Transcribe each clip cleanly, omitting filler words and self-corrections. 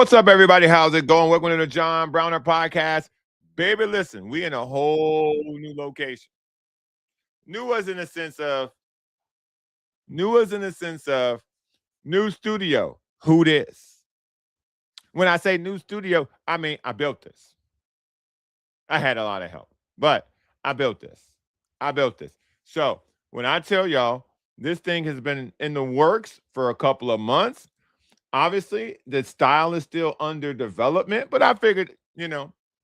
What's up, everybody? How's it going? Welcome to the John Browner podcast. Baby, listen, we in a whole new location. New as in the sense of, new as in the sense of new studio. Who this? When I say new studio, I mean I built this. I had a lot of help, but I built this. I built this. So when I tell y'all this thing has been in the works for a couple of months, obviously the style is still under development, but I figured,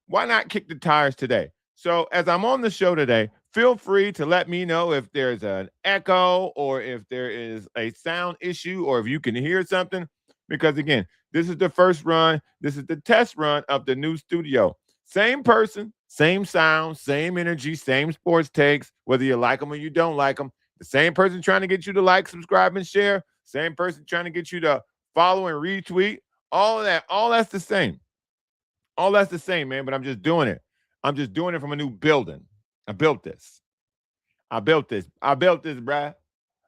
why not kick the tires today? So as I'm on the show today, feel free to let me know if there's an echo or if there is a sound issue or if you can hear something. Because again, this is the first run. This is the test run of the new studio. Same person, same sound, same energy, same sports takes, whether you like them or you don't like them. The same person trying to get you to like, subscribe, and share. Same person trying to get you to follow and retweet. All of that, all that's the same. All that's the same, man, but I'm just doing it. I'm just doing it from a new building. I built this. I built this, bruh.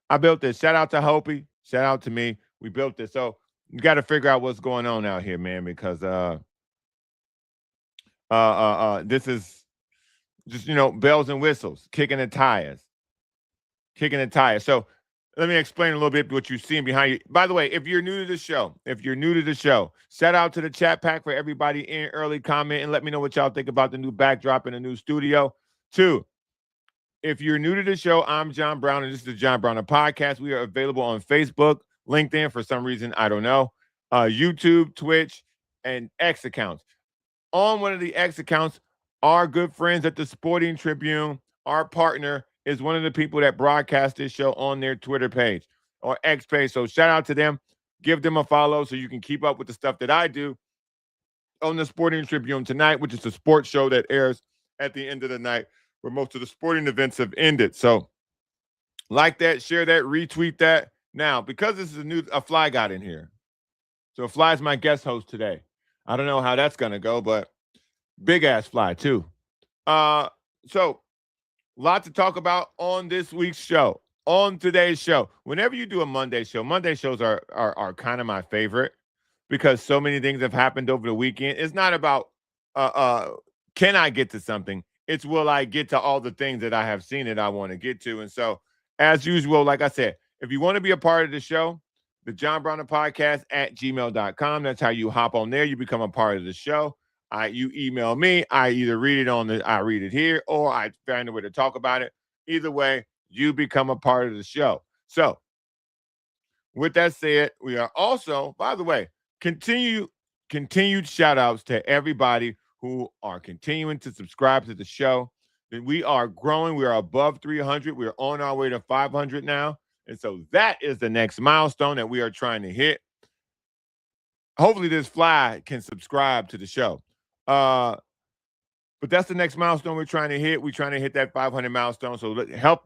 I built this. Shout out to Hopi. Shout out to me. We built this. So you got to figure out what's going on out here, man, because this is just, bells and whistles, kicking the tires. So let me explain a little bit what you're seeing behind you. By the way, if you're new to the show, shout out to the chat pack for everybody in early comment and let me know what y'all think about the new backdrop in the new studio. 2, if you're new to the show, I'm John Brown, and this is the John Browner podcast. We are available on Facebook, LinkedIn, for some reason, I don't know, YouTube, Twitch, and X accounts. On one of the X accounts, our good friends at the Sporting Tribune, our partner, is one of the people that broadcast this show on their Twitter page or X page. So shout out to them. Give them a follow so you can keep up with the stuff that I do on the Sporting Tribune tonight, which is a sports show that airs at the end of the night where most of the sporting events have ended. So like that, share that, retweet that. Now, because this is a fly got in here. So Fly is my guest host today. I don't know how that's going to go, but big ass Fly too. So lot to talk about on this week's show, on today's show. Whenever you do a Monday show, Monday shows are kind of my favorite because so many things have happened over the weekend. It's not about can I get to something? It's will I get to all the things that I have seen that I want to get to. And so, as usual, like I said, if you want to be a part of the show, the John Browner podcast at gmail.com. That's how you hop on there. You become a part of the show. You email me. I either read it here, or I find a way to talk about it. Either way, you become a part of the show. So, with that said, we are also, by the way, continued shout outs to everybody who are continuing to subscribe to the show. We are growing. We are above 300. We are on our way to 500 now. And so that is the next milestone that we are trying to hit. Hopefully this fly can subscribe to the show. But that's the next milestone we're trying to hit. We're trying to hit that 500 milestone. So help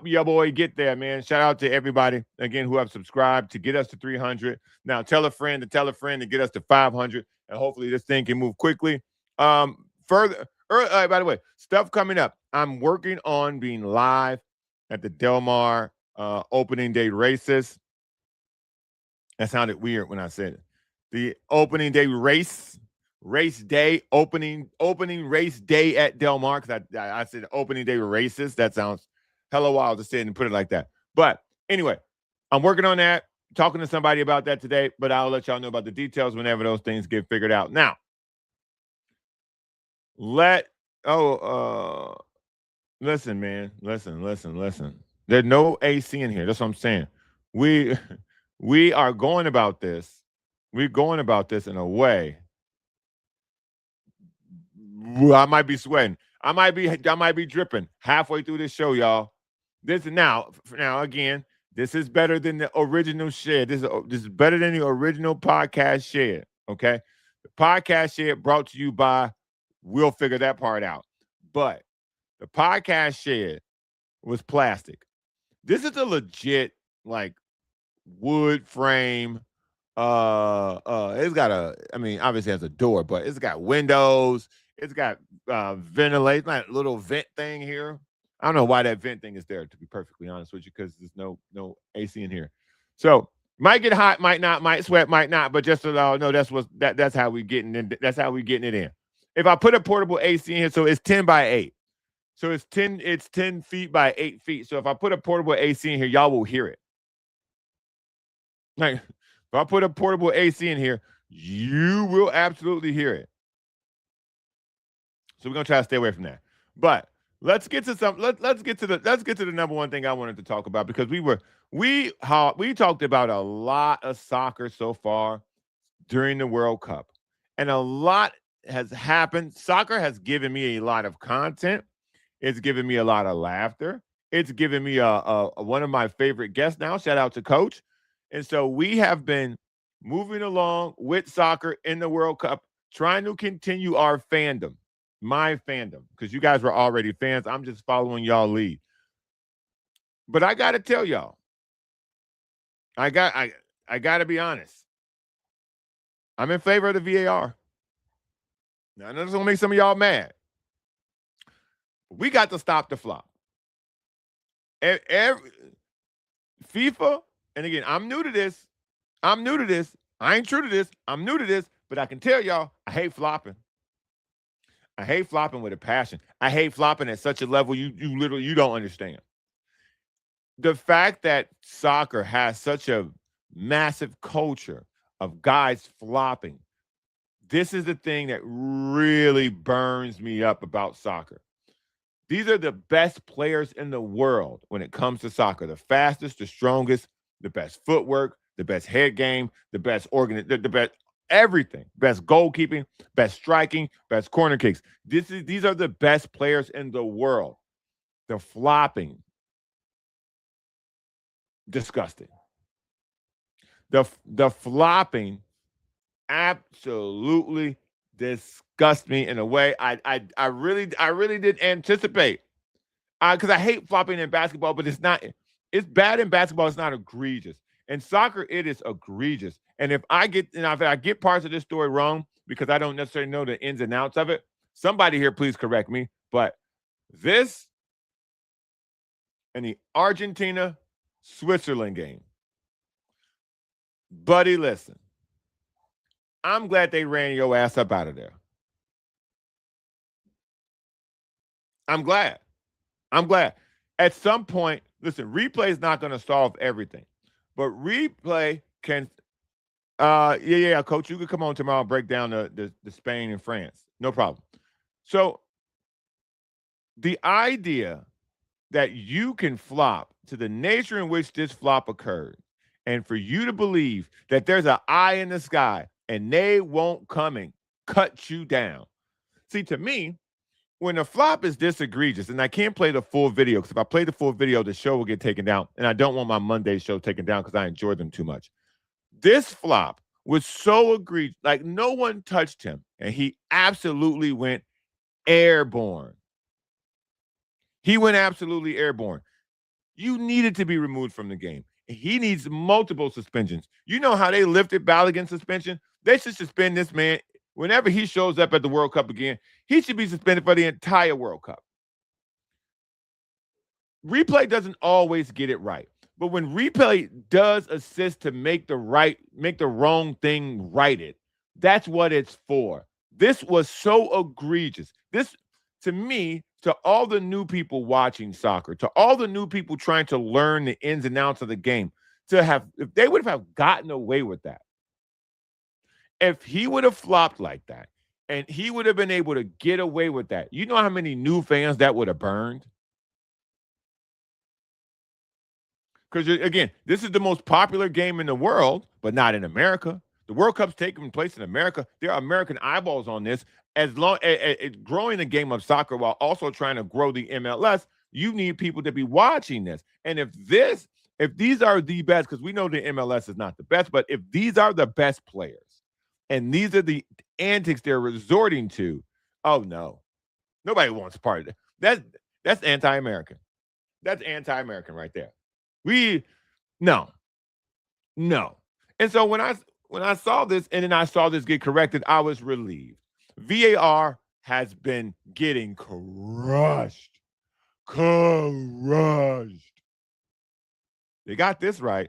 your boy get there, man. Shout out to everybody, again, who have subscribed to get us to 300. Now tell a friend to get us to 500. And hopefully this thing can move quickly. By the way, stuff coming up. I'm working on being live at the Del Mar opening day races. That sounded weird when I said it. The opening day race day, opening race day at Del Mar, because I said opening day races. That sounds hella wild to say it and put it like that. But anyway, I'm working on that, talking to somebody about that today, but I'll let y'all know about the details whenever those things get figured out. Now, listen, man. Listen. There's no AC in here. That's what I'm saying. We are going about this. We're going about this in a way. I might be sweating. I might be dripping halfway through this show, y'all. Now again, this is better than the original share. This is better than the original podcast share. Okay, the podcast share brought to you by. We'll figure that part out. But the podcast share was plastic. This is a legit wood frame. It's got obviously it has a door, but it's got windows. It's got ventilation, like a little vent thing here. I don't know why that vent thing is there, to be perfectly honest with you, because there's no AC in here. So Might get hot, might not, might sweat, might not, but just so y'all know, that's how we getting in. That's how we getting it in. If I put a portable AC in here, so it's 10 by 8. So it's 10 feet by 8 feet. So if I put a portable AC in here, y'all will hear it. Like if I put a portable AC in here, you will absolutely hear it. So we're gonna try to stay away from that. But let's get to the number one thing I wanted to talk about because we talked about a lot of soccer so far during the World Cup, and a lot has happened. Soccer has given me a lot of content. It's given me a lot of laughter. It's given me a one of my favorite guests now. Shout out to Coach. And so we have been moving along with soccer in the World Cup, trying to continue our fandom, my fandom, because you guys were already fans. I'm just following y'all lead. But I got to tell y'all, I got to be honest. I'm in favor of the VAR. Now, I know this is going to make some of y'all mad. We got to stop the flop. Every, FIFA, and again, I'm new to this. I ain't true to this. I'm new to this, but I can tell y'all, I hate flopping. I hate flopping with a passion. I hate flopping at such a level you literally you don't understand. The fact that soccer has such a massive culture of guys flopping, this is the thing that really burns me up about soccer. These are the best players in the world when it comes to soccer. The fastest, the strongest, the best footwork, the best head game, the best the best everything, best goalkeeping, best striking, best corner kicks. These are the best players in the world. The flopping, disgusting. The flopping absolutely disgusts me in a way I really didn't anticipate. Because I hate flopping in basketball, but it's bad in basketball. It's not egregious. In soccer, it is egregious. And if I get parts of this story wrong because I don't necessarily know the ins and outs of it, somebody here please correct me. But this and the Argentina Switzerland game, buddy, listen. I'm glad they ran your ass up out of there. I'm glad. I'm glad. At some point, listen, replay is not going to solve everything, but replay can. Yeah, Coach, you could come on tomorrow and break down the Spain and France. No problem. So the idea that you can flop to the nature in which this flop occurred, and for you to believe that there's an eye in the sky and they won't come and cut you down. See, to me, when a flop is this egregious, and I can't play the full video because if I play the full video, the show will get taken down, and I don't want my Monday show taken down because I enjoy them too much. This flop was so egregious, like no one touched him, and he absolutely went airborne. He went absolutely airborne. You needed to be removed from the game. He needs multiple suspensions. You know how they lifted Balogun suspension? They should suspend this man whenever he shows up at the World Cup again. He should be suspended for the entire World Cup. Replay doesn't always get it right. But when replay does assist to make the wrong thing righted, that's what it's for. This was so egregious. This, to me, to all the new people watching soccer, to all the new people trying to learn the ins and outs of the game, if they would have gotten away with that, if he would have flopped like that, and he would have been able to get away with that, you know how many new fans that would have burned? Because again, this is the most popular game in the world, but not in America. The World Cup's taking place in America. There are American eyeballs on this. As long as growing the game of soccer while also trying to grow the MLS, you need people to be watching this. And if these are the best, because we know the MLS is not the best, but if these are the best players and these are the antics they're resorting to, oh no, nobody wants part of that. That's anti-American. That's anti-American right there. No. And so when I saw this and then I saw this get corrected, I was relieved. VAR has been getting crushed. They got this right.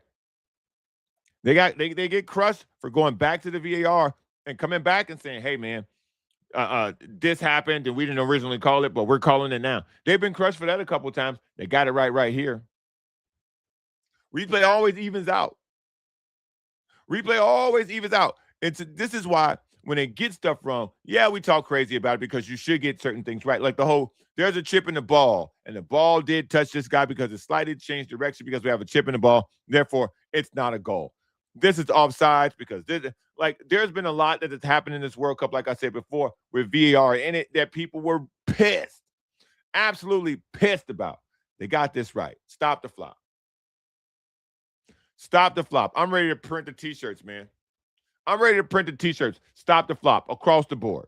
They get crushed for going back to the VAR and coming back and saying, "Hey, man, this happened and we didn't originally call it, but we're calling it now." They've been crushed for that a couple of times. They got it right here. Replay always evens out. Replay always evens out. This is why when they get stuff wrong, yeah, we talk crazy about it because you should get certain things right. Like the whole there's a chip in the ball, and the ball did touch this guy because it slightly changed direction because we have a chip in the ball. Therefore, it's not a goal. This is offsides because there's been a lot that has happened in this World Cup, like I said before, with VAR in it that people were pissed, absolutely pissed about. They got this right. Stop the flop. Stop the flop. I'm ready to print the t-shirts, man. I'm ready to print the t-shirts. Stop the flop across the board.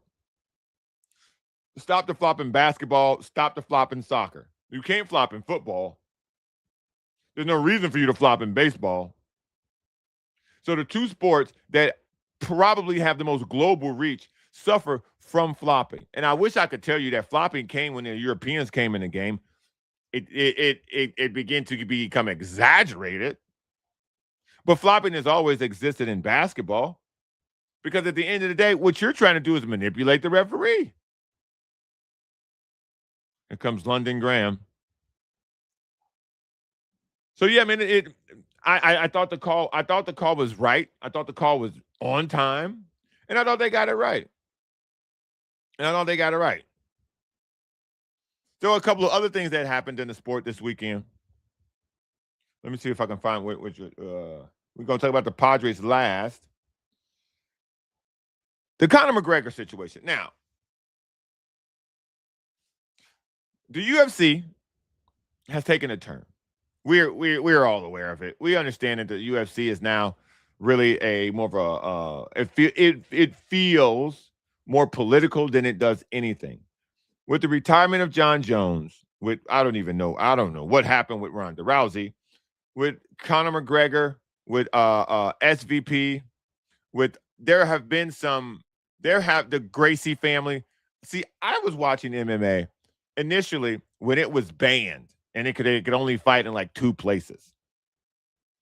Stop the flop in basketball. Stop the flop in soccer. You can't flop in football. There's no reason for you to flop in baseball. So the two sports that probably have the most global reach suffer from flopping. And I wish I could tell you that flopping came when the Europeans came in the game. It began to become exaggerated. But flopping has always existed in basketball because at the end of the day, what you're trying to do is manipulate the referee. Here comes London Graham. So yeah, I mean, I thought the call was right. I thought the call was on time, and I thought they got it right. There were a couple of other things that happened in the sport this weekend. Let me see if I can find which. We're going to talk about the Padres last. The Conor McGregor situation. Now, the UFC has taken a turn. We're all aware of it. We understand that the UFC is now really a more of it feels more political than it does anything. With the retirement of John Jones, I don't know what happened with Ronda Rousey, with Conor McGregor, with SVP, there have the Gracie family. See, I was watching MMA initially when it was banned and it could only fight in like 2 places.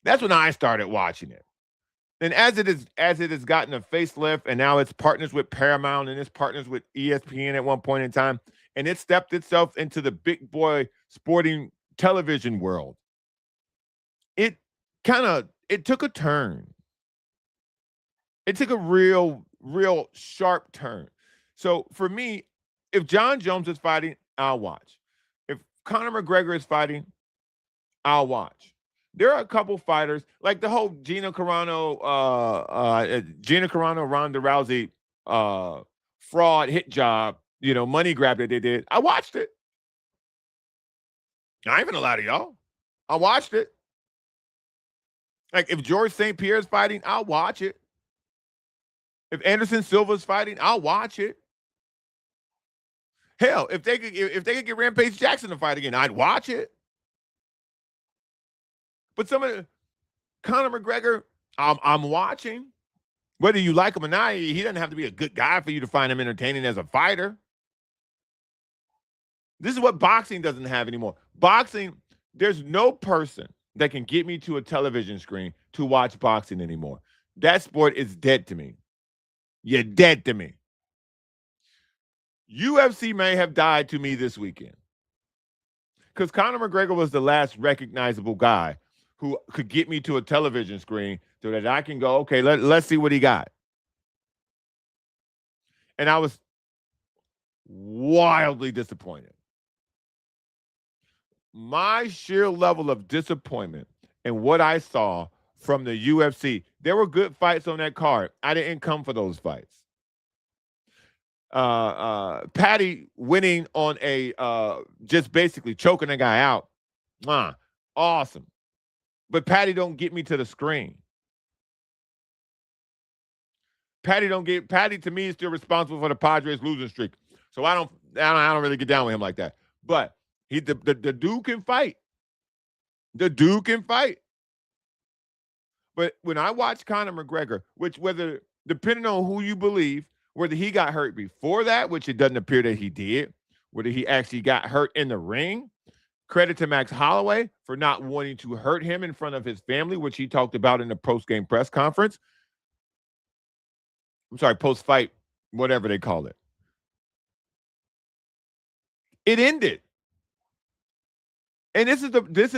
That's when I started watching it. And as it has gotten a facelift, and now it's partners with Paramount and it's partners with ESPN at one point in time, and it stepped itself into the big boy sporting television world. It took a turn. It took a real sharp turn. So for me, if John Jones is fighting, I'll watch. If Conor McGregor is fighting, I'll watch. There are a couple fighters, like the whole Gina Carano, Ronda Rousey fraud hit job, money grab that they did. I watched it. I ain't gonna lie to y'all. I watched it. Like if George St. Pierre is fighting, I'll watch it. If Anderson Silva's fighting, I'll watch it. Hell, if they could get Rampage Jackson to fight again, I'd watch it. But Conor McGregor, I'm watching. Whether you like him or not, he doesn't have to be a good guy for you to find him entertaining as a fighter. This is what boxing doesn't have anymore. Boxing, there's no person that can get me to a television screen to watch boxing anymore. That sport is dead to me. You're dead to me. UFC may have died to me this weekend because Conor McGregor was the last recognizable guy who could get me to a television screen so that I can go, okay, let's see what he got. And I was wildly disappointed. My sheer level of disappointment in what I saw from the UFC, there were good fights on that card. I didn't come for those fights. Patty winning on a just basically choking a guy out. Awesome. But Patty don't get me to the screen. Patty to me is still responsible for the Padres losing streak. So I don't really get down with him like that. But the dude can fight. The dude can fight. But when I watch Conor McGregor, whether depending on who you believe, whether he got hurt before that, which it doesn't appear that he did, whether he actually got hurt in the ring, Credit to Max Holloway for not wanting to hurt him in front of his family, which he talked about in the post-game press conference. I'm sorry, post-fight, whatever they call it. It ended. And this is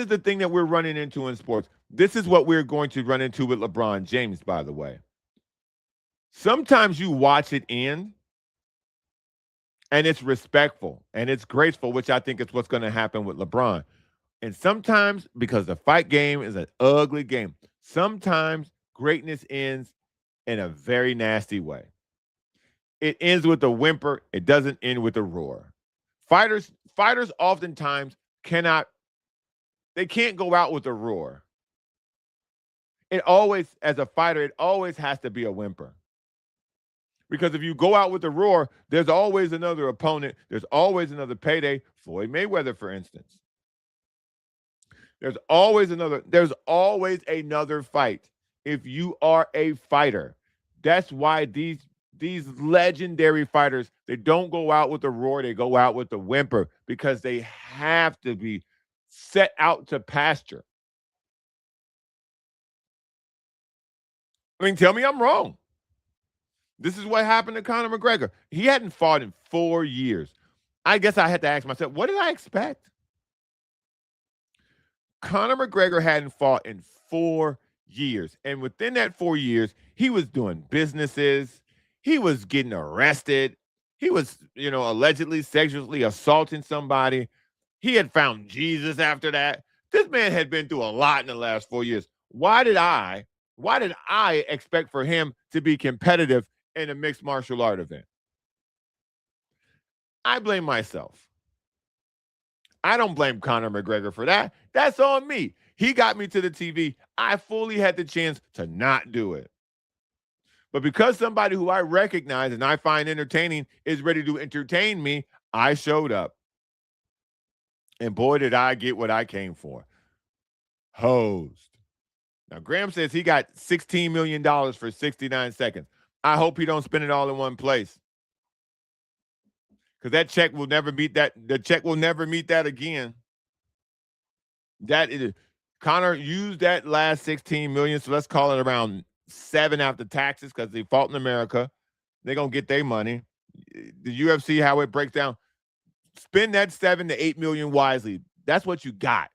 the thing that we're running into in sports. This is what we're going to run into with LeBron James, by the way. Sometimes you watch it end and it's respectful and it's graceful, which I think is what's going to happen with LeBron. And sometimes, because the fight game is an ugly game, sometimes greatness ends in a very nasty way. It ends with a whimper. It doesn't end with a roar. Fighters oftentimes they can't go out with a roar. It always, as a fighter, it always has to be a whimper. Because if you go out with a roar, there's always another opponent. There's always another payday. Floyd Mayweather, for instance. There's always another fight if you are a fighter. That's why these legendary fighters, they don't go out with a roar, they go out with a whimper, because they have to be set out to pasture. I mean, tell me I'm wrong. This is what happened to Conor McGregor. He hadn't fought in 4 years. I guess I had to ask myself, what did I expect? Conor McGregor hadn't fought in 4 years. And within that 4 years, he was doing businesses. He was getting arrested. He was, allegedly sexually assaulting somebody. He had found Jesus after that. This man had been through a lot in the last 4 years. Why did I expect for him to be competitive in a mixed martial art event? I blame myself. I don't blame Conor McGregor for that. That's on me. He got me to the TV. I fully had the chance to not do it. But because somebody who I recognize and I find entertaining is ready to entertain me, I showed up. And boy, did I get what I came for. Hosed. Now, Graham says he got $16 million for 69 seconds. I hope he don't spend it all in one place. Because that check will never meet that. The check will never meet that again. That is, Conor used that last 16 million, so let's call it around 7 after taxes, because they fought in America. They're gonna get their money. The UFC, how it breaks down. Spend that 7 to 8 million wisely. That's what you got.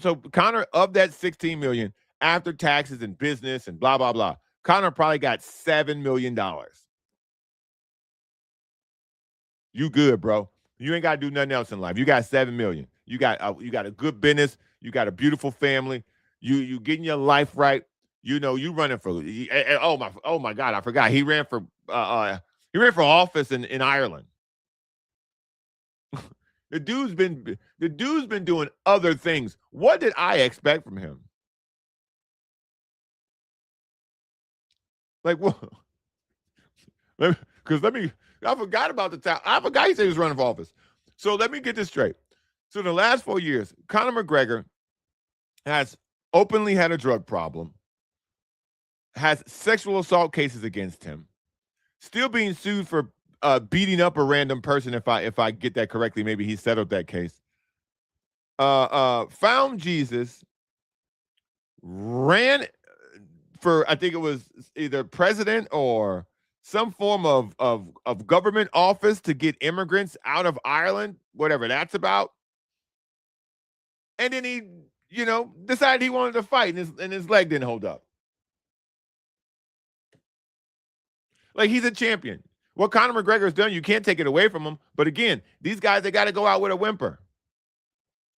So Conor, of that 16 million after taxes and business and blah blah blah, Conor probably got $7 million. You good, bro. You ain't got to do nothing else in life. You got $7 million. You got a good business. You got a beautiful family. You getting your life right. You running for. Oh my God, I forgot. He ran for office in Ireland. The dude's been doing other things. What did I expect from him? Like what? I forgot about the time. I forgot he said he was running for office. So let me get this straight. So in the last 4 years, Conor McGregor has openly had a drug problem, has sexual assault cases against him, still being sued for beating up a random person. If I get that correctly, maybe he settled that case. Found Jesus, ran for, I think it was either president or some form of government office to get immigrants out of Ireland, whatever that's about. And then he, decided he wanted to fight, and his leg didn't hold up. Like, he's a champion. What Conor McGregor's done, you can't take it away from him. But again, these guys, they got to go out with a whimper.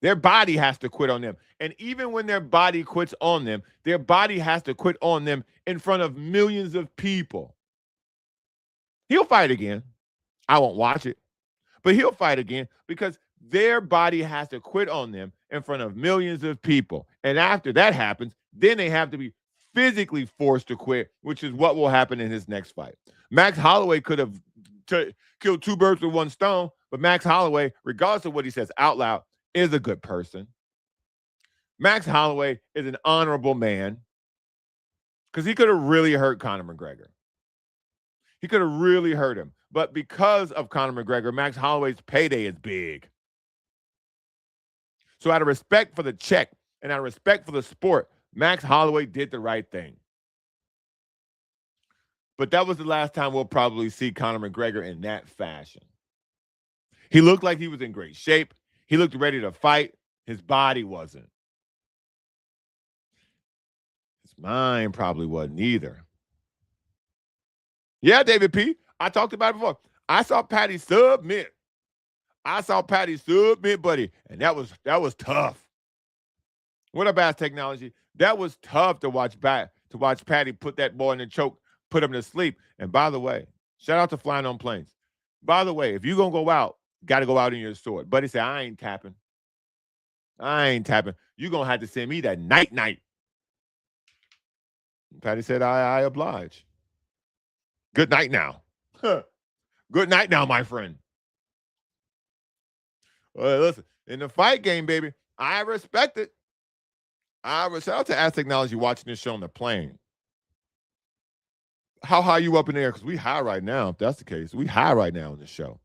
Their body has to quit on them. And even when their body quits on them, their body has to quit on them in front of millions of people. He'll fight again. I won't watch it. But he'll fight again because their body has to quit on them in front of millions of people. And after that happens, then they have to be physically forced to quit, which is what will happen in his next fight. Max Holloway could have killed 2 birds with 1 stone, but Max Holloway, regardless of what he says out loud, is a good person. Max Holloway is an honorable man because he could have really hurt Conor McGregor. He could have really hurt him. But because of Conor McGregor, Max Holloway's payday is big. So out of respect for the check and out of respect for the sport, Max Holloway did the right thing. But that was the last time we'll probably see Conor McGregor in that fashion. He looked like he was in great shape. He looked ready to fight. His body wasn't. His mind probably wasn't either. Yeah, David P. I talked about it before. I saw Patty submit. Buddy, and that was tough. What about technology? That was tough to watch Patty put that boy in the choke, put him to sleep. And by the way, shout out to Flying on Planes. By the way, if you're gonna go out, got to go out in your sword. Buddy said, I ain't tapping. You're gonna have to send me that night. Patty said, I oblige. Good night now. Good night now, my friend. Listen, in the fight game, baby, I respect it. Shout out to Ask Technology watching this show on the plane. How high you up in there? Because we high right now, if that's the case. We high right now in the show.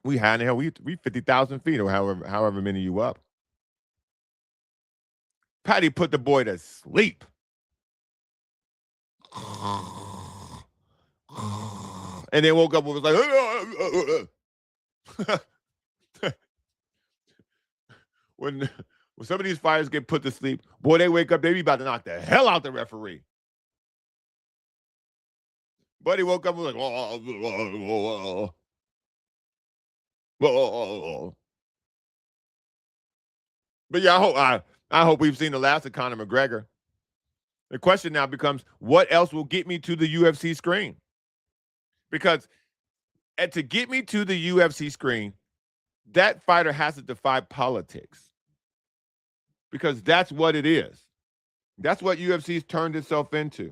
We high in the hell. We 50,000 feet or however many you up. Patty put the boy to sleep. And then woke up and was like, when some of these fighters get put to sleep, boy, they wake up, they be about to knock the hell out the referee. Buddy woke up and was like, But yeah, I hope we've seen the last of Conor McGregor. The question now becomes, what else will get me to the UFC screen? Because to get me to the UFC screen, that fighter has to defy politics. Because that's what it is. That's what UFC's turned itself into.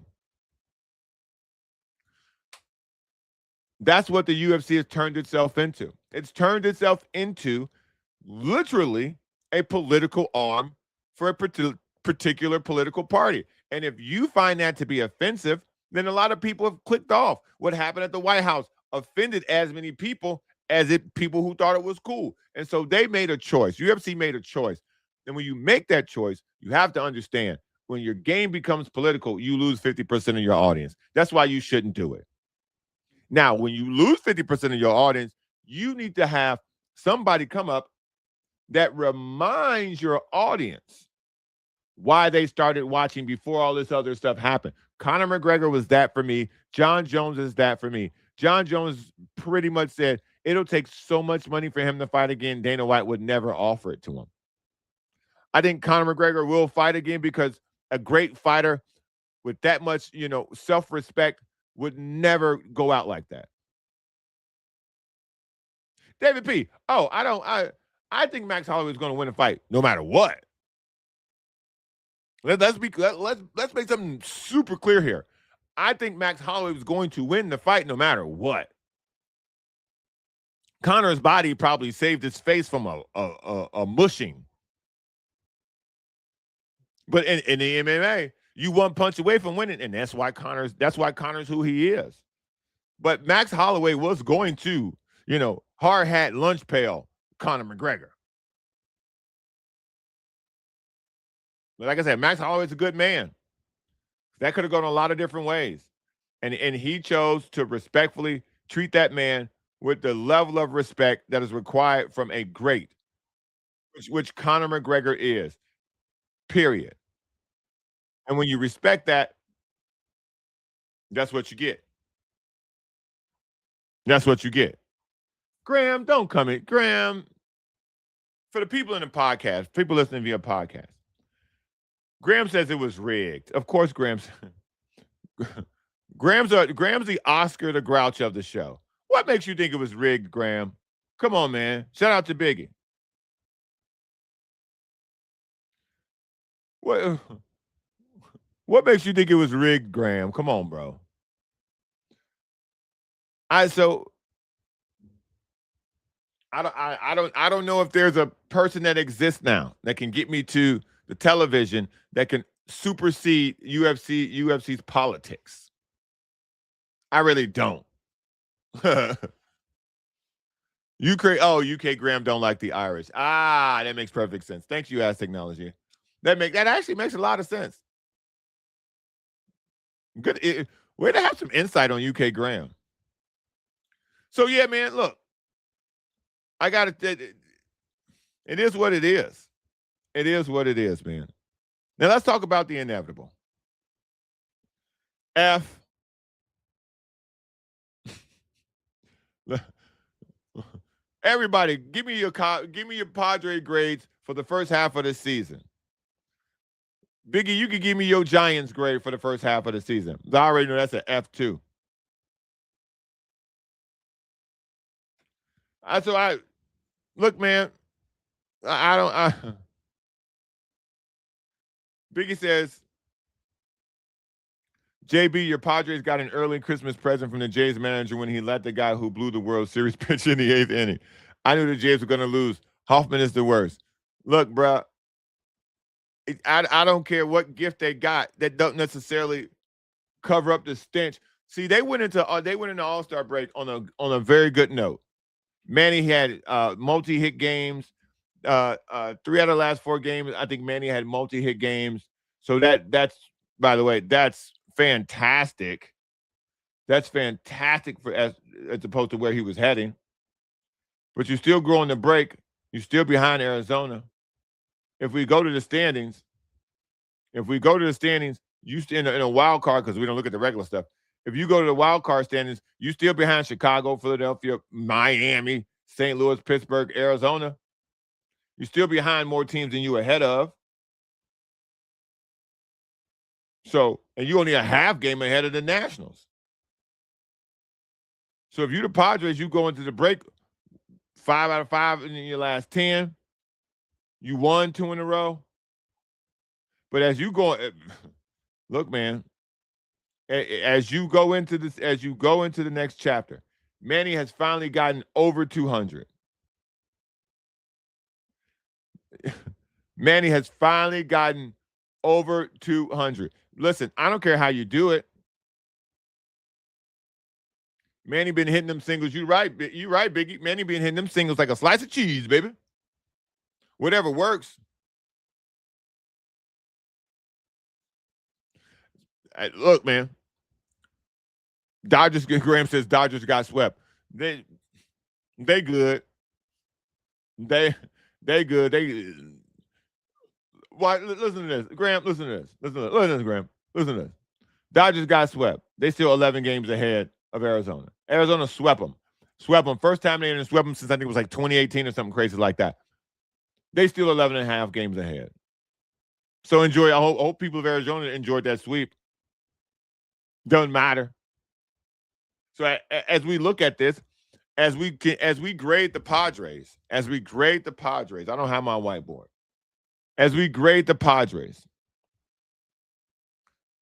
That's what the UFC has turned itself into. It's turned itself into literally a political arm for a particular political party. And if you find that to be offensive, then a lot of people have clicked off. What happened at the White House offended as many people as people who thought it was cool. And so they made a choice. UFC made a choice. And when you make that choice, you have to understand when your game becomes political, you lose 50% of your audience. That's why you shouldn't do it. Now, when you lose 50% of your audience, you need to have somebody come up that reminds your audience why they started watching before all this other stuff happened. Conor McGregor was that for me. John Jones is that for me. John Jones pretty much said it'll take so much money for him to fight again, Dana White would never offer it to him. I think Conor McGregor will fight again because a great fighter with that much, self-respect would never go out like that. David P. I think Max Holloway is going to win a fight no matter what. Let's make something super clear here. I think Max Holloway is going to win the fight no matter what. Conor's body probably saved his face from a mushing. But in the MMA, you one punch away from winning, and that's why Conor's who he is. But Max Holloway was going to, hard hat lunch pail Conor McGregor. But like I said, Max Holloway's a good man. That could have gone a lot of different ways. And he chose to respectfully treat that man with the level of respect that is required from a great, which Conor McGregor is, period. And when you respect that, that's what you get. That's what you get. Graham, don't come in. Graham, for the people in the podcast, people listening via podcast, Graham says it was rigged. Of course, Graham's the Oscar the Grouch of the show. What makes you think it was rigged, Graham? Come on, man. Shout out to Biggie. What makes you think it was rigged, Graham? Come on, bro. I don't know if there's a person that exists now that can get me to the television that can supersede UFC's politics. I really don't. UK Graham don't like the Irish. Ah, that makes perfect sense. Thanks, you, Ass Technology. That actually makes a lot of sense. Good. Way to have some insight on UK Graham. So yeah, man. Look, I got it. It is what it is. It is what it is, man. Now let's talk about the inevitable. F. Everybody, give me your Padre grades for the first half of the season. Biggie, you can give me your Giants grade for the first half of the season. I already know that's an F2. Look, man. I don't. Biggie says, JB, your Padres got an early Christmas present from the Jays manager when he let the guy who blew the World Series pitch in the 8th inning. I knew the Jays were going to lose. Hoffman is the worst. Look, bro, I don't care what gift they got that don't necessarily cover up the stench. See, they went into All-Star break on a very good note. Manny had multi-hit games. 3 out of the last 4 games, I think Manny had multi-hit games. So that's, by the way, that's fantastic. That's fantastic as opposed to where he was heading. But you're still growing the break. You're still behind Arizona. If we go to the standings, you in a wild card, because we don't look at the regular stuff. If you go to the wild card standings, you still behind Chicago, Philadelphia, Miami, St. Louis, Pittsburgh, Arizona. You're still behind more teams than you ahead of. So, and you only a half game ahead of the Nationals. So if you're the Padres, you go into the break 5 out of 5 in your last 10. You won 2 in a row. But as you go, look, man, as you go into the next chapter, Manny has finally gotten over 200. Manny has finally gotten over 200. Listen, I don't care how you do it. Manny been hitting them singles. You right, Biggie. Manny been hitting them singles like a slice of cheese, baby. Whatever works. Look, man. Graham says Dodgers got swept. They good. They good. Why? Listen to this, Graham. Listen to this, Graham. Listen to this. Dodgers got swept. They still 11 games ahead of Arizona. Arizona swept them. First time they didn't sweep them since I think it was like 2018 or something crazy like that. They still 11 and a half games ahead. So enjoy. I hope people of Arizona enjoyed that sweep. Doesn't matter. So as we look at this, as we grade the Padres, I don't have my whiteboard. As we grade the Padres,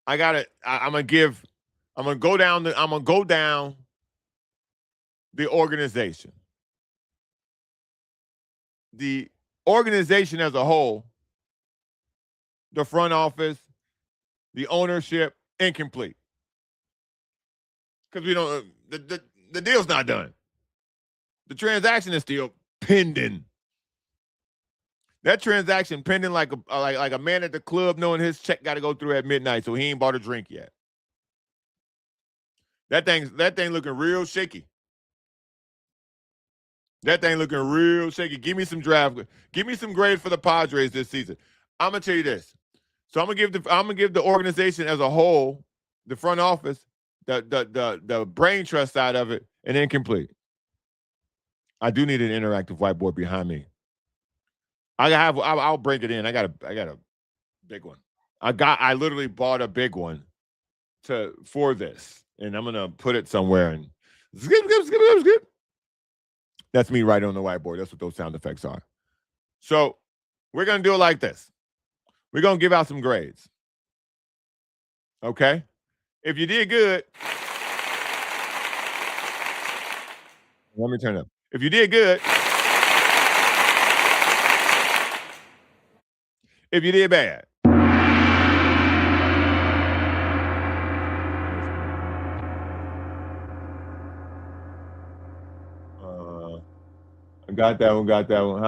I'm gonna go down the organization. The organization as a whole, the front office, the ownership, incomplete. Because we don't the deal's not done. The transaction is still pending. That transaction pending like a man at the club knowing his check got to go through at midnight, so he ain't bought a drink yet. That thing looking real shaky. That thing looking real shaky. Give me some draft. Give me some grades for the Padres this season. I'm gonna tell you this. So I'm gonna give the organization as a whole, the front office, the brain trust side of it, an incomplete. I do need an interactive whiteboard behind me. I'll break it in. I got a big one. I literally bought a big one for this, and I'm gonna put it somewhere. And skip. That's me writing on the whiteboard. That's what those sound effects are. So we're gonna do it like this. We're gonna give out some grades. Okay? If you did good, let me turn it up. If you did good, if you did bad. Got that one. Got that one.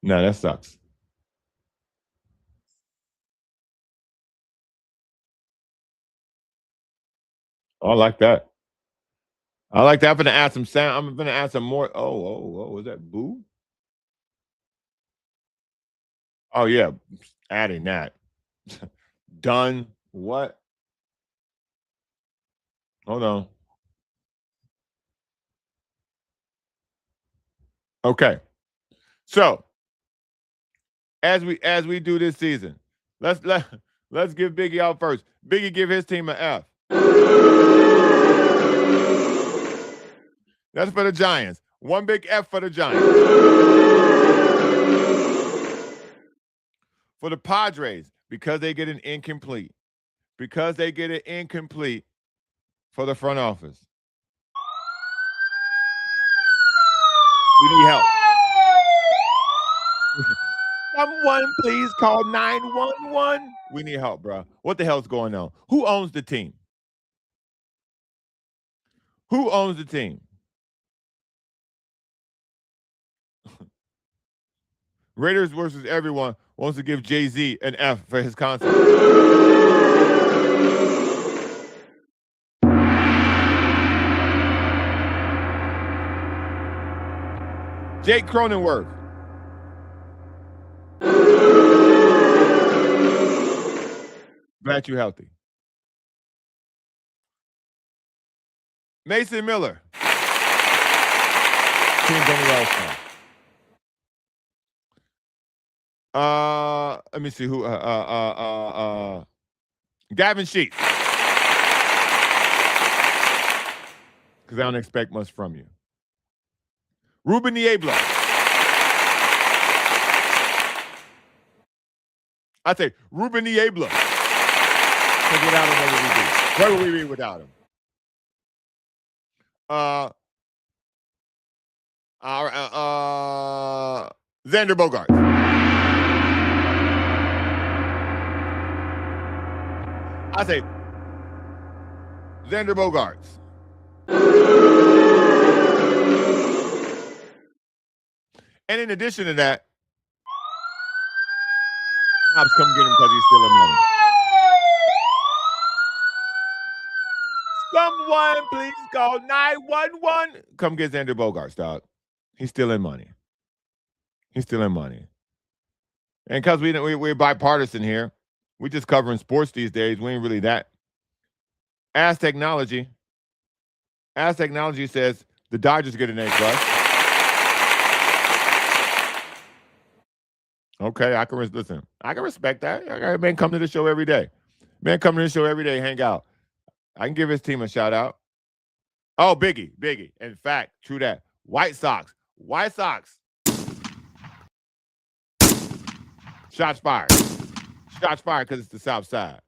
No, that sucks. Oh, I like that. I like that. I'm gonna add some sound. I'm gonna add some more. Oh, was that boo? Oh yeah, adding that. Done. What? Hold on. Okay. So as we do this season, let's give Biggie out first. Biggie give his team an F. That's for the Giants. One big F for the Giants. For the Padres, because they get an incomplete. Because they get an incomplete for the front office. We need help. Someone please call 911. We need help, bro. What the hell's going on? Who owns the team? Who owns the team? Raiders versus everyone wants to give Jay-Z an F for his concert. Jake Cronenworth. Glad you're healthy. Mason Miller. Team's only All-Star. Let me see who. Gavin Sheets. Because I don't expect much from you. Ruben Niebla. I say Ruben Niebla. Because without him, what would we do? What would we be without him? Xander Bogart. I say Xander Bogarts. And in addition to that, cops come get him because he's stealing money. Someone please call 911. Come get Xander Bogarts, dog. He's stealing money. He's stealing money. And because we're bipartisan here, we just covering sports these days. We ain't really that. As Technology says the Dodgers get an A plus. Okay, I can listen. I can respect that. Man, come to the show every day. Man, come to the show every day, hang out. I can give his team a shout out. Oh, Biggie. In fact, true that. White Sox. Shots fired. Shots fired because it's the South Side.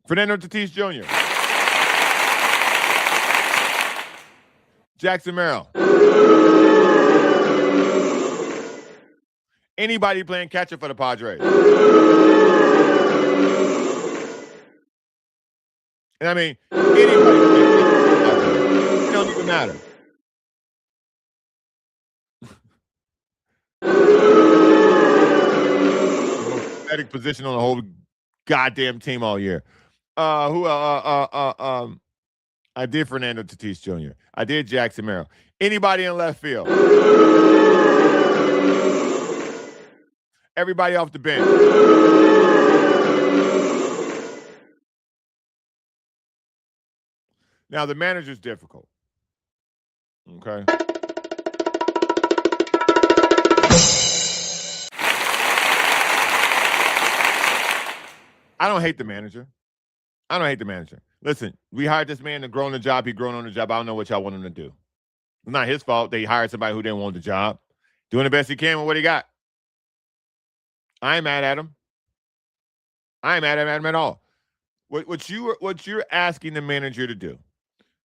Fernando Tatis Jr. Jackson Merrill. Anybody playing catcher for the Padres. And I mean, anybody playing catcher for the Padres. It don't even matter. The most pathetic position on the whole goddamn team all year. I did Fernando Tatis Jr. I did Jackson Merrill. Anybody in left field? Everybody off the bench. Now the manager's difficult. Okay. I don't hate the manager. Listen, we hired this man to grow on the job. He grown on the job. I don't know what y'all want him to do. It's not his fault. They hired somebody who didn't want the job. Doing the best he can with what he got. I ain't mad at him. I ain't mad at him at all. What you're asking the manager to do.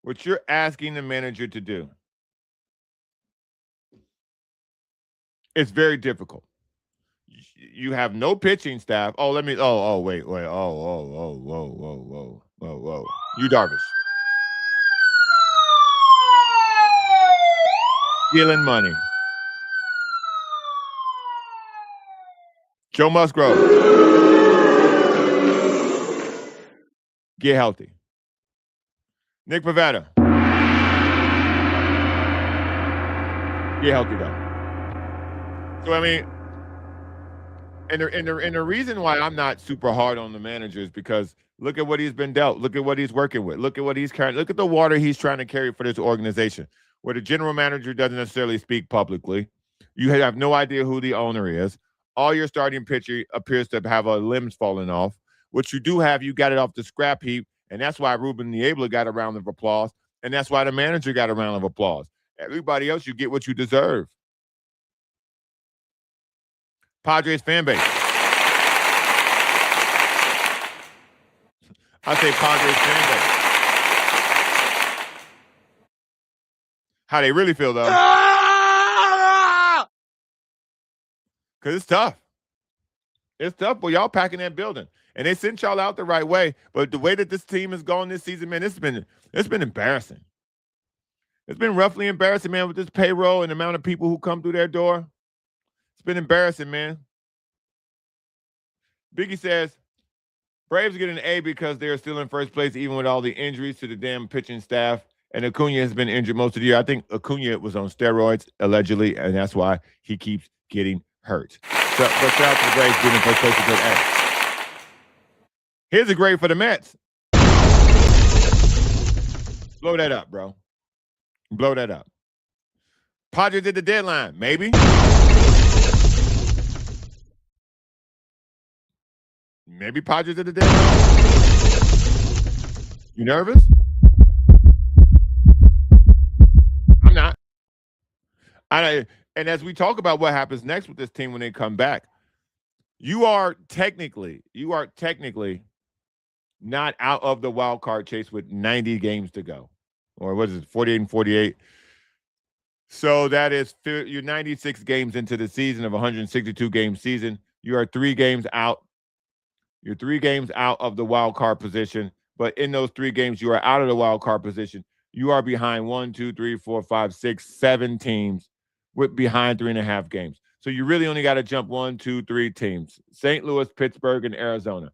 What you're asking the manager to do. It's very difficult. You have no pitching staff. Oh, wait. Whoa. Whoa. You Darvish. Stealing money. Joe Musgrove. Get healthy. Nick Pivetta. Get healthy though. So I mean, and the reason why I'm not super hard on the manager is because look at what he's been dealt. Look at what he's working with. Look at what he's carrying. Look at the water he's trying to carry for this organization, where the general manager doesn't necessarily speak publicly. You have no idea who the owner is. All your starting pitcher appears to have a limbs falling off. What you do have, you got it off the scrap heap, and that's why Ruben Niebla got a round of applause, and that's why the manager got a round of applause. Everybody else, you get what you deserve. Padres fan base. I say Padres fan base. How they really feel, though. Because it's tough. It's tough, but y'all packing that building. And they sent y'all out the right way. But the way that this team is going this season, man, it's been embarrassing. It's been roughly embarrassing, man, with this payroll and the amount of people who come through their door. It's been embarrassing, man. Biggie says, Braves get an A because they're still in first place, even with all the injuries to the damn pitching staff. And Acuna has been injured most of the year. I think Acuna was on steroids, allegedly, and that's why he keeps getting hurt. So, but shout out to the Braves being in first place with an A. Here's a grade for the Mets. Blow that up, bro. Blow that up. Padres at the deadline, maybe. Maybe Padres at the deadline. You nervous? I'm not. And as we talk about what happens next with this team when they come back, you are technically not out of the wild card chase with 90 games to go. Or what is it, 48 and 48? So that is, you're 96 games into the season of a 162-game season. You are 3 games out. You're 3 games out of the wild card position. But in those 3 games, you are out of the wild card position. You are behind 1, 2, 3, 4, 5, 6, 7 teams with behind 3.5 games. So you really only got to jump 1, 2, 3 teams. St. Louis, Pittsburgh, and Arizona.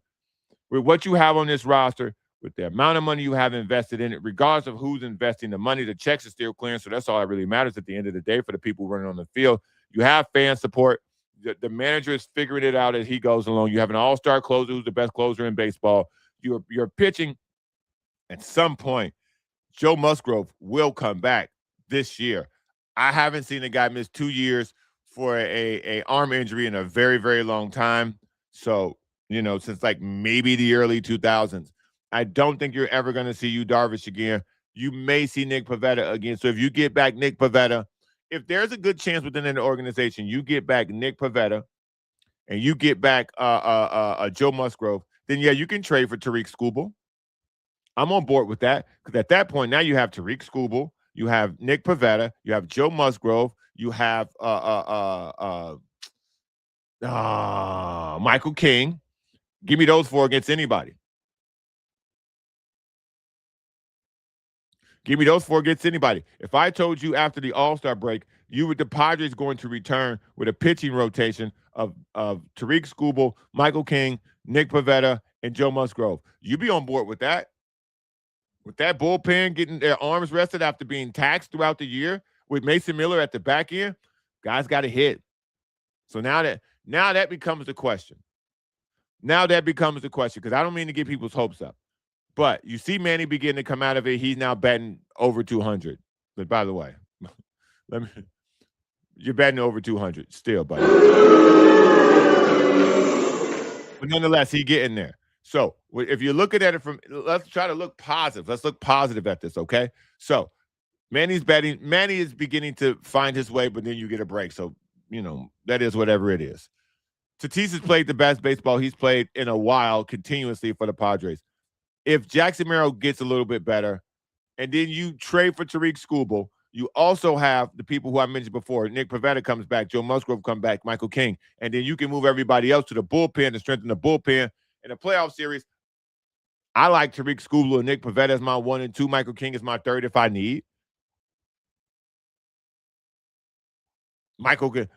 With what you have on this roster, with the amount of money you have invested in it, regardless of who's investing the money, the checks are still clearing. So that's all that really matters at the end of the day for the people running on the field. You have fan support. The manager is figuring it out as he goes along. You have an all-star closer who's the best closer in baseball. You're pitching. At some point, Joe Musgrove will come back this year. I haven't seen a guy miss 2 years for a arm injury in a very, very long time. So, since like maybe the early 2000s. I don't think you're ever going to see Yu Darvish again. You may see Nick Pivetta again. So if you get back Nick Pivetta, if there's a good chance within an organization, you get back Nick Pivetta and you get back Joe Musgrove, then yeah, you can trade for Tariq Skubal. I'm on board with that because at that point now you have Tariq Skubal, you have Nick Pivetta, you have Joe Musgrove, you have Michael King. Give me those 4 against anybody. Give me those 4 against anybody. If I told you after the All-Star break, the Padres going to return with a pitching rotation of Tariq Skubal, Michael King, Nick Pivetta, and Joe Musgrove, you'd be on board with that. With that bullpen getting their arms rested after being taxed throughout the year, with Mason Miller at the back end, guys got to hit. So now that becomes the question. Now that becomes the question because I don't mean to get people's hopes up. But you see Manny begin to come out of it. He's now batting over 200. But by the way, you're batting over 200 still, buddy. But nonetheless, he's getting there. So if you're looking at it let's try to look positive. Let's look positive at this, okay? So Manny is beginning to find his way, but then you get a break. So, that is whatever it is. Tatis has played the best baseball he's played in a while continuously for the Padres. If Jackson Merrill gets a little bit better, and then you trade for Tariq Skubal, you also have the people who I mentioned before. Nick Pivetta comes back, Joe Musgrove comes back, Michael King, and then you can move everybody else to the bullpen to strengthen the bullpen in a playoff series. I like Tariq Skubal and Nick Pavetta as my 1 and 2. Michael King is my 3rd if I need. Michael can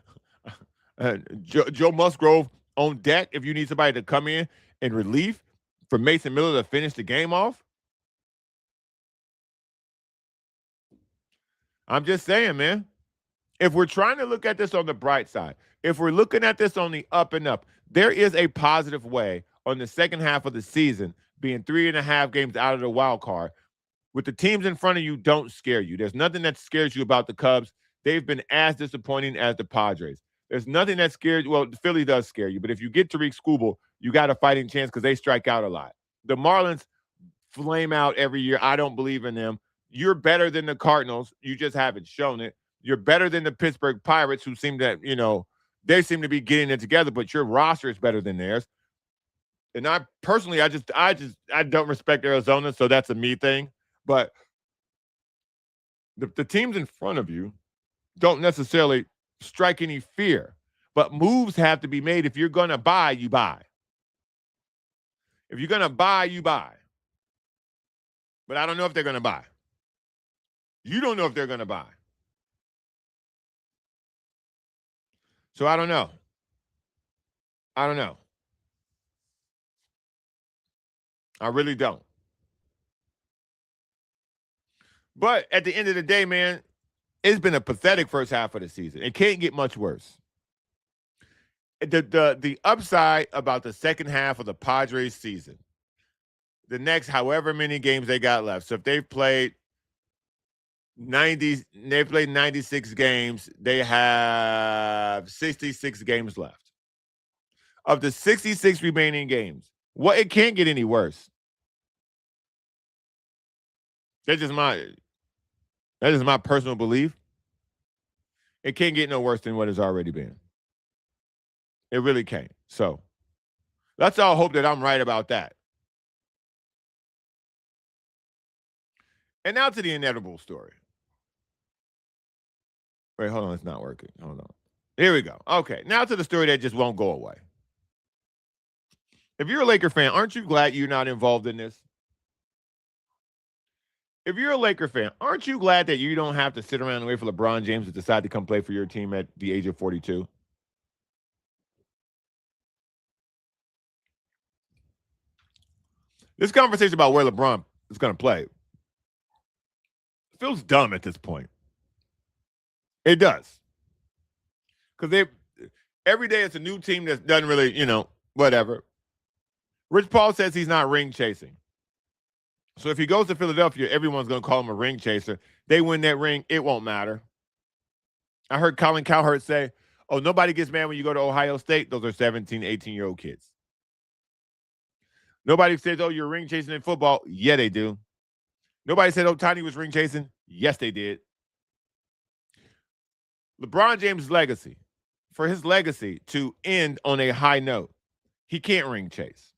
Joe Musgrove on deck if you need somebody to come in relief for Mason Miller to finish the game off. I'm just saying, man. If we're trying to look at this on the bright side, if we're looking at this on the up and up, there is a positive way on the second half of the season being 3.5 games out of the wild card. With the teams in front of you, don't scare you. There's nothing that scares you about the Cubs. They've been as disappointing as the Padres. There's nothing that scares you. Well, Philly does scare you, but if you get Tariq Skubal, you got a fighting chance because they strike out a lot. The Marlins flame out every year. I don't believe in them. You're better than the Cardinals. You just haven't shown it. You're better than the Pittsburgh Pirates, who seem to, they seem to be getting it together, but your roster is better than theirs. And I personally, I don't respect Arizona, so that's a me thing. But the teams in front of you don't necessarily strike any fear. But moves have to be made. If you're going to buy, you buy. If you're going to buy, you buy. But I don't know if they're going to buy. You don't know if they're going to buy. So I don't know. I don't know. I really don't. But at the end of the day, man, it's been a pathetic first half of the season. It can't get much worse. The upside about the second half of the Padres season, the next however many games they got left. So if they've played 96 games, they have 66 games left. Of the 66 remaining games, it can't get any worse. That's just my personal belief. It can't get no worse than what it's already been. It really can't. So let's all hope that I'm right about that. And now to the inevitable story. Wait, hold on. It's not working. Hold on. Here we go. Okay. Now to the story that just won't go away. If you're a Laker fan, aren't you glad you're not involved in this? If you're a Laker fan, aren't you glad that you don't have to sit around and wait for LeBron James to decide to come play for your team at the age of 42? This conversation about where LeBron is going to play feels dumb at this point. It does. Because every day it's a new team that doesn't really, whatever. Rich Paul says he's not ring chasing. So if he goes to Philadelphia, everyone's going to call him a ring chaser. They win that ring, it won't matter. I heard Colin Cowherd say, oh, nobody gets mad when you go to Ohio State. Those are 17, 18-year-old kids. Nobody says, oh, you're ring chasing in football. Yeah, they do. Nobody said, oh, Tiny was ring chasing. Yes, they did. LeBron James' legacy, for his legacy to end on a high note, he can't ring chase.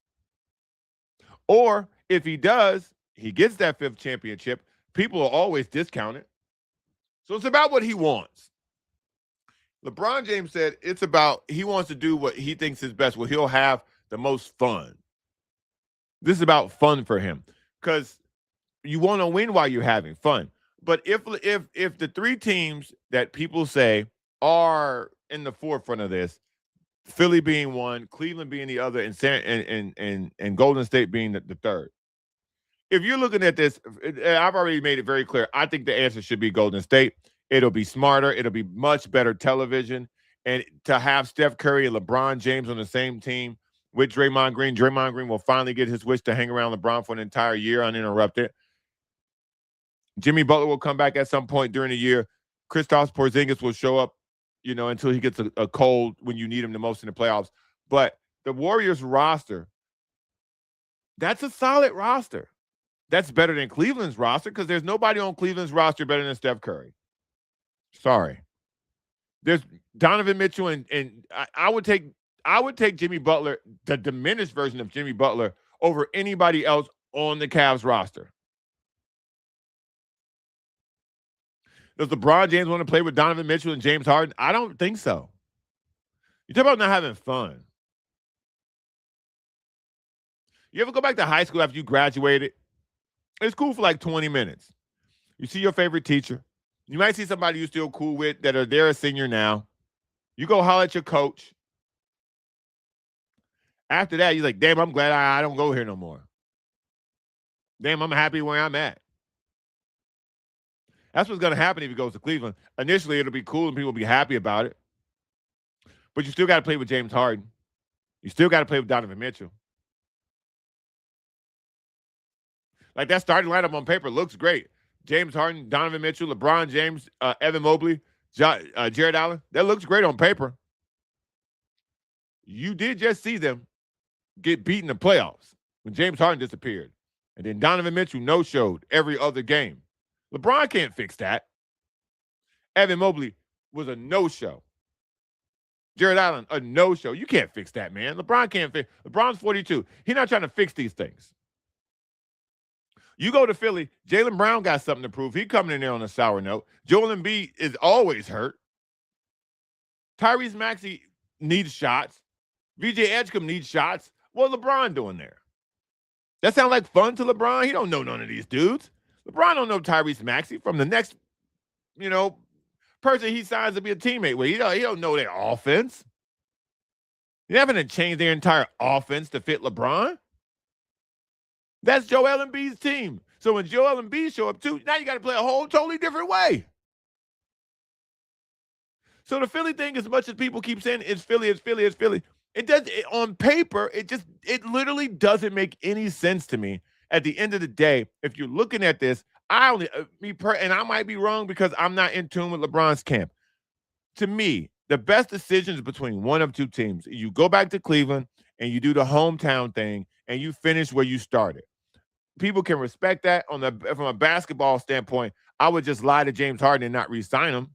Or if he does, he gets that 5th championship, people will always discount it. So it's about what he wants. LeBron James said he wants to do what he thinks is best, where he'll have the most fun. This is about fun for him because you want to win while you're having fun. But if the 3 teams that people say are in the forefront of this, Philly being one, Cleveland being the other, and Golden State being the third. If you're looking at this, I've already made it very clear. I think the answer should be Golden State. It'll be smarter. It'll be much better television. And to have Steph Curry and LeBron James on the same team with Draymond Green will finally get his wish to hang around LeBron for an entire year uninterrupted. Jimmy Butler will come back at some point during the year. Kristaps Porzingis will show up, until he gets a cold when you need him the most in the playoffs. But the Warriors roster, that's a solid roster. That's better than Cleveland's roster because there's nobody on Cleveland's roster better than Steph Curry. Sorry. There's Donovan Mitchell and I would take Jimmy Butler, the diminished version of Jimmy Butler, over anybody else on the Cavs roster. Does LeBron James want to play with Donovan Mitchell and James Harden? I don't think so. You talk about not having fun. You ever go back to high school after you graduated? It's cool for like 20 minutes. You see your favorite teacher. You might see somebody you're still cool with that are they're a senior now. You go holler at your coach. After that, you're like, damn, I'm glad I don't go here no more. Damn, I'm happy where I'm at. That's what's going to happen if he goes to Cleveland. Initially, it'll be cool and people will be happy about it. But you still got to play with James Harden. You still got to play with Donovan Mitchell. Like that starting lineup on paper looks great. James Harden, Donovan Mitchell, LeBron James, Evan Mobley, Jared Allen. That looks great on paper. You did just see them get beat in the playoffs when James Harden disappeared. And then Donovan Mitchell no-showed every other game. LeBron can't fix that. Evan Mobley was a no-show. Jared Allen, a no-show. You can't fix that, man. LeBron can't fix. LeBron's 42. He's not trying to fix these things. You go to Philly, Jaylen Brown got something to prove. He coming in there on a sour note. Joel Embiid is always hurt. Tyrese Maxey needs shots. VJ Edgecombe needs shots. What LeBron doing there? That sound like fun to LeBron? He don't know none of these dudes. LeBron don't know Tyrese Maxey from the next, person he signs to be a teammate with. He don't know their offense. You're not going to change their entire offense to fit LeBron. That's Joel Embiid's team. So when Joel Embiid show up too, now you got to play a whole totally different way. So the Philly thing, as much as people keep saying it's Philly, it does. On paper, it literally doesn't make any sense to me. At the end of the day, if you're looking at this, and I might be wrong because I'm not in tune with LeBron's camp. To me, the best decision is between one of two teams. You go back to Cleveland and you do the hometown thing and you finish where you started. People can respect that from a basketball standpoint. I would just lie to James Harden and not re-sign him.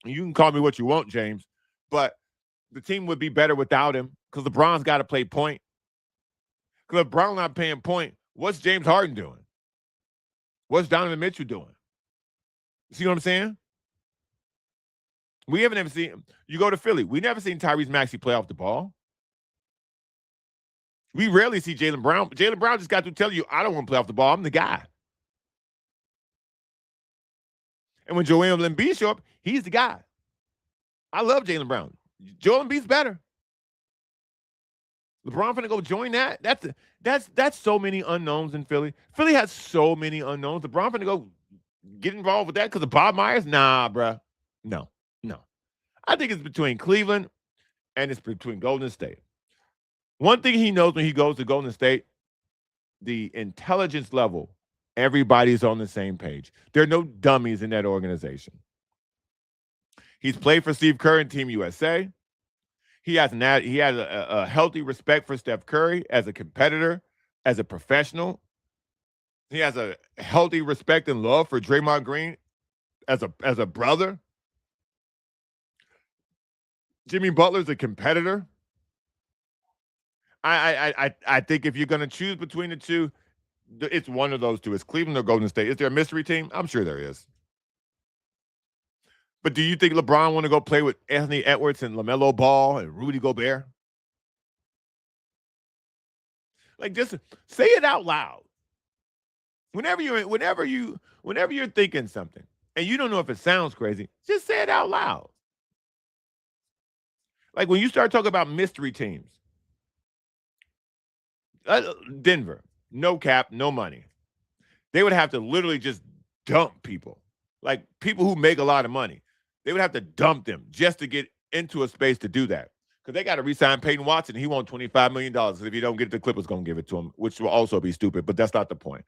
You can call me what you want, James, but the team would be better without him because LeBron's got to play point. Because LeBron not paying point, what's James Harden doing? What's Donovan Mitchell doing? See what I'm saying? We haven't ever seen – you go to Philly. We never seen Tyrese Maxey play off the ball. We rarely see Jaylen Brown. Jaylen Brown just got to tell you, I don't want to play off the ball. I'm the guy. And when Joel Embiid show up, he's the guy. I love Jaylen Brown. Joel Embiid's better. LeBron finna go join that? That's so many unknowns in Philly. Philly has so many unknowns. LeBron finna go get involved with that because of Bob Myers? Nah, bruh. No. I think it's between Cleveland and it's between Golden State. One thing he knows when he goes to Golden State, the intelligence level, everybody's on the same page. There are no dummies in that organization. He's played for Steve Kerr and Team USA. He has a healthy respect for Steph Curry as a competitor, as a professional. He has a healthy respect and love for Draymond Green as a brother. Jimmy Butler's a competitor. I think if you're going to choose between the two, it's one of those two. It's Cleveland or Golden State. Is there a mystery team? I'm sure there is. But do you think LeBron want to go play with Anthony Edwards and LaMelo Ball and Rudy Gobert? Like, just say it out loud. Whenever you're thinking something and you don't know if it sounds crazy, just say it out loud. Like when you start talking about mystery teams, Denver, no cap, no money. They would have to literally just dump people, like people who make a lot of money. They would have to dump them just to get into a space to do that. Because they got to re-sign Peyton Watson. He wants $25 million. If you don't get it, the Clippers going to give it to him, which will also be stupid, but that's not the point.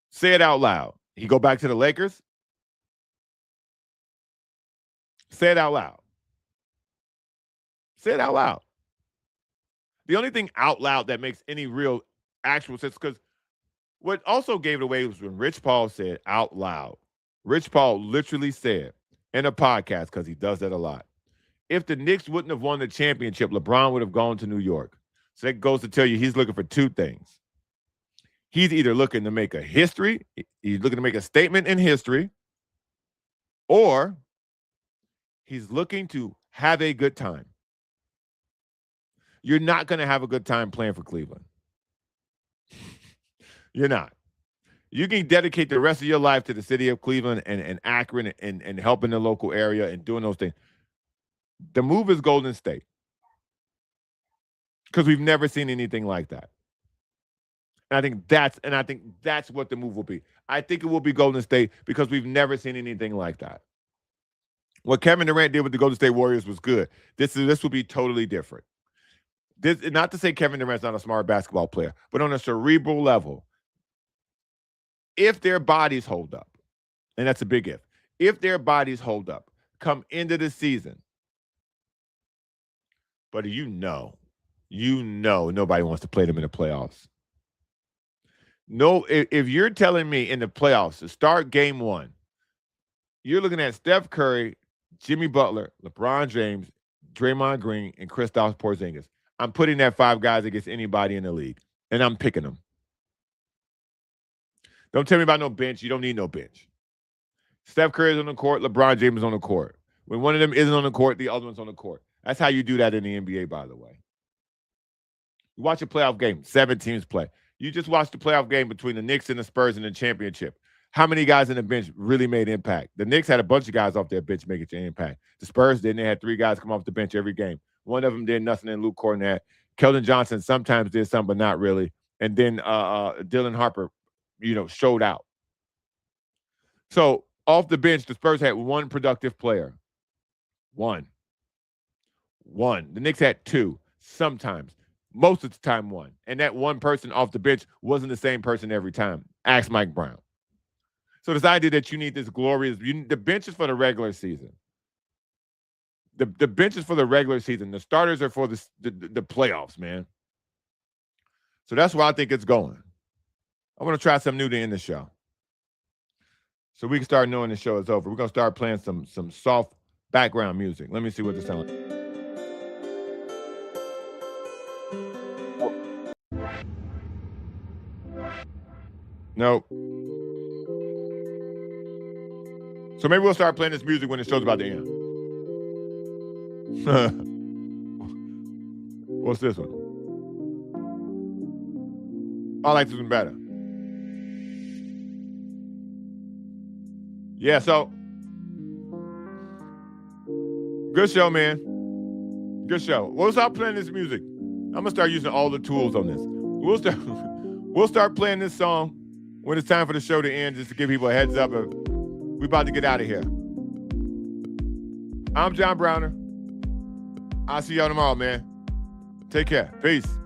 Say it out loud. He go back to the Lakers? Say it out loud. Say it out loud. The only thing out loud that makes any real actual sense, because what also gave it away was when Rich Paul said out loud. Rich Paul literally said in a podcast, because he does that a lot, if the Knicks wouldn't have won the championship, LeBron would have gone to New York. So that goes to tell you he's looking for two things. He's either looking to make he's looking to make a statement in history, or he's looking to have a good time. You're not going to have a good time playing for Cleveland. You're not. You can dedicate the rest of your life to the city of Cleveland and Akron and helping the local area and doing those things. The move is Golden State because we've never seen anything like that. And I think that's what the move will be. I think it will be Golden State because we've never seen anything like that. What Kevin Durant did with the Golden State Warriors was good. This will be totally different. This, not to say Kevin Durant's not a smart basketball player, but on a cerebral level, if their bodies hold up, and that's a big if their bodies hold up, come into the season, but you know nobody wants to play them in the playoffs. No, if you're telling me in the playoffs to start game one, you're looking at Steph Curry, Jimmy Butler, LeBron James, Draymond Green, and Kristaps Porzingis. I'm putting that 5 guys against anybody in the league, and I'm picking them. Don't tell me about no bench. You don't need no bench. Steph Curry is on the court. LeBron James is on the court. When one of them isn't on the court, the other one's on the court. That's how you do that in the NBA, by the way. You watch a playoff game, 7 teams play. You just watched the playoff game between the Knicks and the Spurs in the championship. How many guys in the bench really made impact? The Knicks had a bunch of guys off their bench making an impact. The Spurs didn't. They had 3 guys come off the bench every game. One of them did nothing in Luke Cornett. Keldon Johnson sometimes did something, but not really. And then Dylan Harper, showed out. So off the bench, the Spurs had 1 productive player. One. The Knicks had 2, sometimes. Most of the time, 1. And that one person off the bench wasn't the same person every time. Ask Mike Brown. So this idea that you need this glorious, the bench is for the regular season. The bench is for the regular season. The starters are for the playoffs, man. So that's where I think it's going. I want to try something new to end the show. So we can start knowing the show is over. We're going to start playing some soft background music. Let me see what this sounds like. Nope. So maybe we'll start playing this music when the show's about to end. What's this one? I like this one better. Yeah, so good show, man. Good show. We'll start playing this music. I'm gonna start using all the tools on this. We'll start playing this song when it's time for the show to end, just to give people a heads up of we about to get out of here. I'm John Browner. I'll see y'all tomorrow, man. Take care. Peace.